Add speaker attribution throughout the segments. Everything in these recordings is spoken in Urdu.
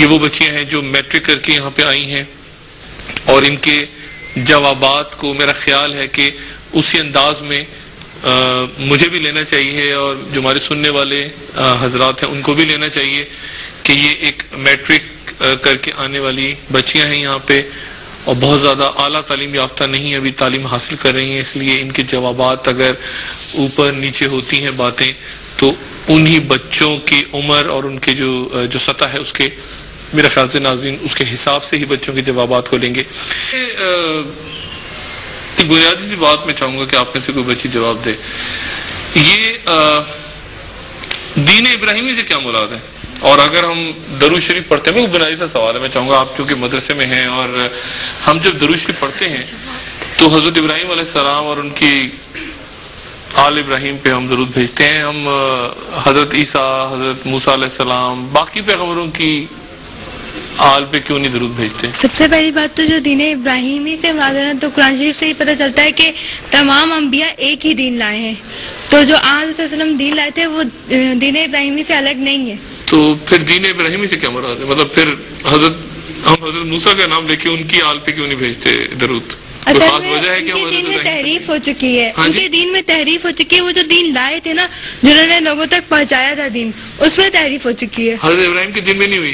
Speaker 1: یہ وہ بچیاں ہیں جو میٹرک کر کے یہاں پہ آئی ہیں، اور ان کے جوابات کو میرا خیال ہے کہ اسی انداز میں مجھے بھی لینا چاہیے اور جو ہمارے سننے والے حضرات ہیں ان کو بھی لینا چاہیے کہ یہ ایک میٹرک کر کے آنے والی بچیاں ہیں یہاں پہ، اور بہت زیادہ اعلیٰ تعلیم یافتہ نہیں ہیں، ابھی تعلیم حاصل کر رہی ہیں، اس لیے ان کے جوابات اگر اوپر نیچے ہوتی ہیں باتیں تو انہی بچوں کی عمر اور ان کے جو سطح ہے اس کے میرے خیال سے ناظرین اس کے حساب سے ہی بچوں کے جوابات کو لیں گے۔ ایک بنیادی سی بات میں چاہوں گا کہ آپ میں سے کوئی بچی جواب دے، یہ دین ابراہیمی سے کیا مراد ہے؟ اور اگر ہم درود شریف پڑھتے ہیں، وہ بنیادی سا سوال ہے، میں چاہوں گا آپ چونکہ مدرسے میں ہیں اور ہم جب درود شریف پڑھتے ہیں تو حضرت ابراہیم علیہ السلام اور ان کی آل ابراہیم پہ ہم درود بھیجتے ہیں، ہم حضرت عیسیٰ، حضرت موسیٰ علیہ السلام، باقی پیغمبروں کی آل پہ کیوں نہیں درود بھیجتے؟
Speaker 2: سب سے پہلی بات تو جو دین ابراہیمی سے مراد ہے تو قرآن شریف سے ہی پتہ چلتا ہے کہ تمام انبیاء ایک ہی دین لائے ہیں، تو جو آن صلی اللہ علیہ وسلم دین لائے تھے وہ دین ابراہیمی سے الگ نہیں ہے۔
Speaker 1: تو پھر دین ابراہیمی سے کیا مراد ہے؟ مطلب پھر ہم حضرت موسیٰ کا نام لے کے ان کی آل پہ کیوں نہیں بھیجتے درود؟ کوئی خاص وجہ ہے کہ
Speaker 2: ان کے دین میں تحریف ہو چکی ہے، ان کے دین میں تحریف ہو چکی ہے، وہ جو دین لائے تھے نا، جنہوں نے لوگوں تک پہنچایا تھا دین، اس میں تحریف ہو چکی ہے۔
Speaker 1: حضرت ابراہیم کے دین میں نہیں ہوئی،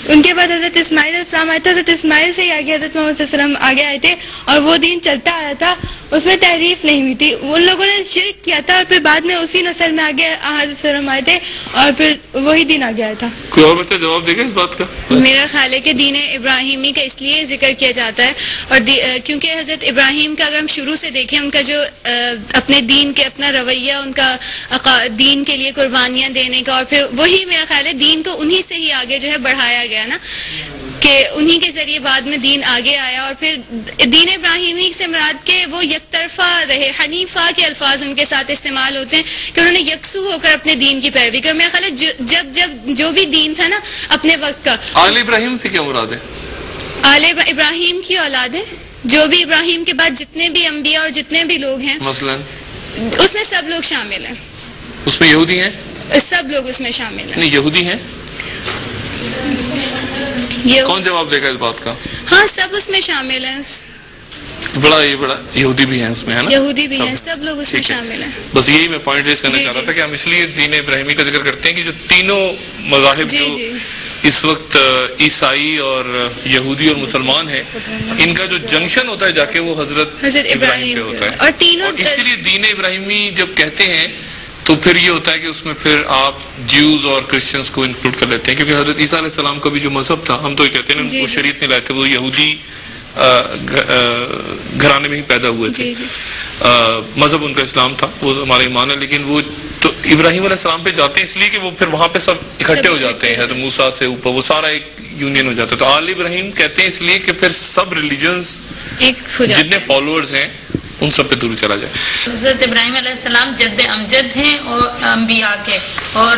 Speaker 2: ان کے بعد حضرت اسماعیل علیہ السلام آئے تھے، حضرت اسماعیل سے ہی آگے حضرت محمد صلی اللہ علیہ وسلم آگے آئے تھے، اور وہ دین چلتا آیا تھا، اس میں تحریف نہیں ہوئی تھی۔ ان لوگوں نے شرک کیا تھا اور پھر بعد میں اسی نسل میں آگے حضرت صلی اللہ علیہ وسلم آئے تھے اور پھر وہی دین آگے آیا تھا۔
Speaker 1: کوئی اور بچہ جواب دے گا اس بات کا؟
Speaker 3: میرا خیال ہے کہ دین ابراہیمی کا اس لیے ذکر کیا جاتا ہے اور کیونکہ حضرت ابراہیم کا اگر ہم شروع سے دیکھیں، ان کا جو اپنے دین کے اپنا رویہ، ان کا دین کے لیے قربانیاں دینے کا، اور پھر وہی میرا خیال ہے دین کو انہی سے ہی آگے جو ہے بڑھایا گیا نا، کہ انہی کے ذریعے بعد میں دین آگے آیا، اور پھر دین ابراہیمی سے مراد کہ وہ یک طرفہ رہے، حنیفہ کے الفاظ ان کے ساتھ استعمال ہوتے ہیں کہ انہوں نے یکسو ہو کر اپنے دین کی پیروی کر۔ میرا خیال ہے جب جو بھی دین تھا نا اپنے وقت کا۔
Speaker 1: آل ابراہیم سے کیا مراد ہے؟
Speaker 3: آل ابراہیم کی اولاد ہے، جو بھی ابراہیم کے بعد جتنے بھی انبیاء اور جتنے بھی لوگ ہیں،
Speaker 1: مثلا
Speaker 3: اس میں سب لوگ شامل ہیں۔
Speaker 1: اس میں یہودی ہیں؟
Speaker 3: سب لوگ اس میں شامل ہیں۔
Speaker 1: نہیں، یہودی ہیں؟ کون جواب دے گا اس بات کا؟
Speaker 3: ہاں، سب اس میں شامل ہیں،
Speaker 1: بڑا یہودی بھی ہیں اس میں، ہے نا؟
Speaker 3: یہودی بھی ہیں، سب لوگ اس میں شامل ہیں۔
Speaker 1: بس یہی میں پوائنٹ ریز کرنا چاہ رہا تھا کہ ہم اس لیے دین ابراہیمی کا ذکر کرتے ہیں کہ جو تینوں مذاہب جو اس وقت عیسائی اور یہودی اور مسلمان ہیں، ان کا جو جنکشن ہوتا ہے جا کے وہ حضرت ابراہیم پہ ہوتا ہے،
Speaker 3: اور تینوں
Speaker 1: اسی لیے دین ابراہیمی جب کہتے ہیں تو پھر یہ ہوتا ہے کہ اس میں پھر آپ جیوز اور کرسچنز کو انکلوڈ کر لیتے ہیں، کیونکہ حضرت عیسیٰ علیہ السلام کا بھی جو مذہب تھا، ہم تو یہ کہتے ہیں نا وہ شریعت نہیں لائے تھے، وہ یہودی گھرانے میں ہی پیدا ہوئے تھے، مذہب ان کا اسلام تھا، وہ ہمارا ایمان ہے، لیکن وہ تو ابراہیم علیہ السلام پہ جاتے ہیں اس لیے کہ وہ پھر وہاں پہ سب اکٹھے ہو جاتے ہیں، حضرت موسیٰ سے اوپر وہ سارا ایک یونین ہو جاتا ہے۔ تو آل ابراہیم کہتے ہیں اس لیے کہ پھر سب ریلیجنز جتنے فالوورز ہیں ان سب پہ دور چلا جائے۔
Speaker 4: حضرت ابراہیم علیہ السلام جد امجد ہیں اور انبیاء کے، اور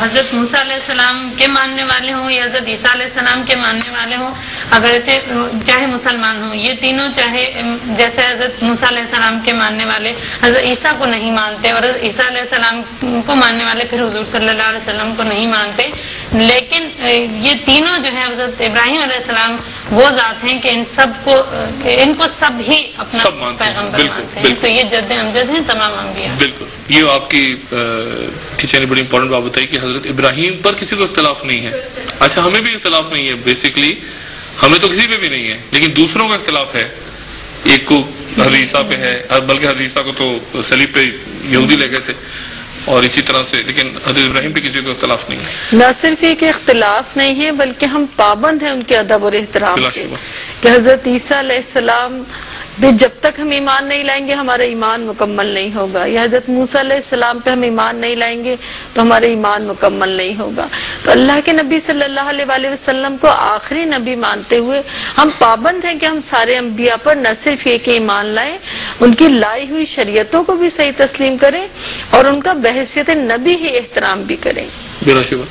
Speaker 4: حضرت موسیٰ علیہ السلام کے ماننے والے ہوں یا حضرت عیسیٰ علیہ السلام کے ماننے والے ہوں، اگرچہ چاہے مسلمان ہوں، یہ تینوں چاہے جیسے حضرت موسیٰ علیہ السلام کے ماننے والے حضرت عیسیٰ کو نہیں مانتے، اور حضرت عیسیٰ علیہ السلام کو ماننے والے پھر حضور صلی اللہ علیہ وسلم کو نہیں مانتے، لیکن یہ تینوں جو ہے حضرت ابراہیم علیہ السلام وہ ذات ہیں کہ ان کو سب ہی اپنا پیغمبر مانتے ہیں، تو یہ جد امجد ہیں تمام انبیاء۔
Speaker 1: بالکل، یہ آپ کی ٹیچر نے بڑی امپورٹنٹ بات بتائی کہ حضرت ابراہیم پر کسی کو اختلاف نہیں ہے۔ اچھا، ہمیں بھی اختلاف نہیں ہے، بیسکلی ہمیں تو کسی پہ بھی نہیں ہے، لیکن دوسروں کا اختلاف ہے، ایک کو حضرت عیسیٰ پہ ہے، بلکہ حضرت عیسیٰ کو تو صلیب پہ یہودی لے گئے تھے، اور اسی طرح سے، لیکن حضرت ابراہیم پہ کسی کو اختلاف نہیں ہے۔
Speaker 5: نہ صرف یہ کہ اختلاف نہیں ہے بلکہ ہم پابند ہیں ان کے ادب اور احترام کے، کہ حضرت عیسیٰ علیہ السلام بھی جب تک ہم ایمان نہیں لائیں گے ہمارا ایمان مکمل نہیں ہوگا، یا حضرت موسیٰ علیہ السلام پہ ہم ایمان نہیں لائیں گے تو ہمارا ایمان مکمل نہیں ہوگا۔ تو اللہ کے نبی صلی اللہ علیہ وآلہ وسلم کو آخری نبی مانتے ہوئے ہم پابند ہیں کہ ہم سارے انبیاء پر نہ صرف یہ کہ ایمان لائیں، ان کی لائی ہوئی شریعتوں کو بھی صحیح تسلیم کریں اور ان کا بحیثیت نبی ہی احترام بھی کریں۔
Speaker 1: بلا شبہ